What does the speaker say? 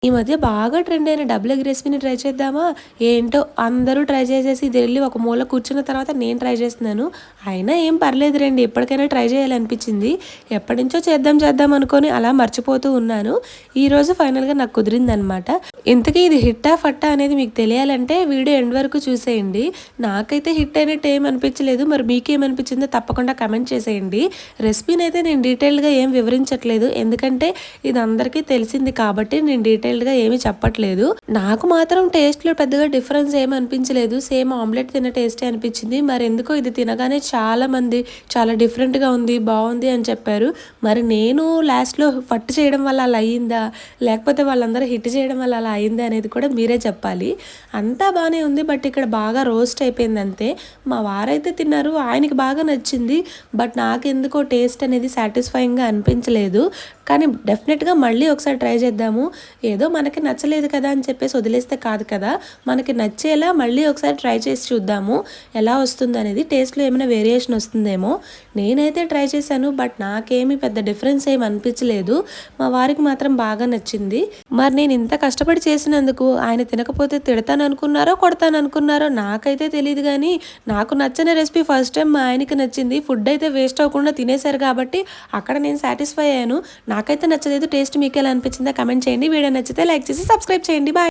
ఈ మధ్య బాగా ట్రెండ్ అయిన డబుల్ ఎగ్ రెసిపీని ట్రై చేద్దామా? ఏంటో అందరూ ట్రై చేసేసి ఇది వెళ్లి ఒక మూల కూర్చున్న తర్వాత నేను ట్రై చేస్తున్నాను. అయినా ఏం పర్లేదు రండి. ఎప్పటికైనా ట్రై చేయాలనిపించింది. ఎప్పటినుంచో చేద్దాం చేద్దాం అనుకోని అలా మర్చిపోతూ ఉన్నాను. ఈరోజు ఫైనల్‌గా నాకు కుదిరిందనమాట. ఇంతకీ ఇది హిట్టా ఫట్టా అనేది మీకు తెలియాలంటే వీడియో ఎండ్ వరకు చూసేయండి. నాకైతే హిట్ అయినట్టు ఏమి అనిపించలేదు. మరి మీకేమనిపించిందో తప్పకుండా కమెంట్ చేసేయండి. రెసిపీనైతే నేను డీటెయిల్డ్‌గా ఏం వివరించట్లేదు. ఎందుకంటే ఇది అందరికీ తెలిసింది కాబట్టి నేను డీటెయిల్డ్‌గా ఏమీ చెప్పట్లేదు. నాకు మాత్రం టేస్ట్‌లో పెద్దగా డిఫరెన్స్ ఏమి అనిపించలేదు. సేమ్ ఆమ్లెట్ తిన్న టేస్టే అనిపించింది. మరెందుకో ఇది తినగానే చాలామంది చాలా డిఫరెంట్‌గా ఉంది, బావుంది అని చెప్పారు. మరి నేను లాస్ట్‌లో ఫట్ చేయడం వల్ల అలా అయిందా? లేకపోతే వాళ్ళందరూ హిట్ చేయడం వల్ల అలా అయిందా అనేది కూడా మీరే చెప్పాలి. అంతా బానే ఉంది. బట్ ఇక్కడ బాగా రోస్ట్ అయిపోయింది అంతే. మా వారైతే తిన్నారు. ఆయనకి బాగా నచ్చింది. బట్ నాకెందుకో టేస్ట్ అనేది సాటిస్ఫైయింగ్‌గా అనిపించలేదు. కానీ డెఫినెట్‌గా మళ్ళీ ఒకసారి ట్రై చేద్దాము. ఏదో మనకి నచ్చలేదు కదా అని చెప్పేసి వదిలేస్తే కాదు కదా! మనకి నచ్చేలా మళ్ళీ ఒకసారి ట్రై చేసి చూద్దాము. ఎలా వస్తుందనేది. టేస్ట్‌లో ఏమైనా వేరియేషన్ వస్తుందేమో. నేనైతే ట్రై చేశాను. బట్ నాకేమి పెద్ద డిఫరెన్స్ ఏమి అనిపించలేదు. మా వారికి మాత్రం బాగా నచ్చింది. మరి నేను ఇంత కష్టపడి చేసినందుకు ఆయన తినకపోతే తిడతాననుకున్నారో, కొడతాననుకున్నారో నాకైతే తెలీదు గానీ, నాకు నచ్చని రెసిపీ ఫస్ట్ టైం మా ఆయనకి నచ్చింది. ఫుడ్ అయితే వేస్ట్ అవ్వకుండా తినేశారు కాబట్టి అక్కడ నేను సాటిస్ఫై అయ్యాను. నాకైతే నచ్చలేదు. టేస్ట్ మీకెలా అనిపించిందో కమెంట్ చేయండి. వీడియో నచ్చితే లైక్ చేసి సబ్స్క్రైబ్ చేయండి. బాయ్.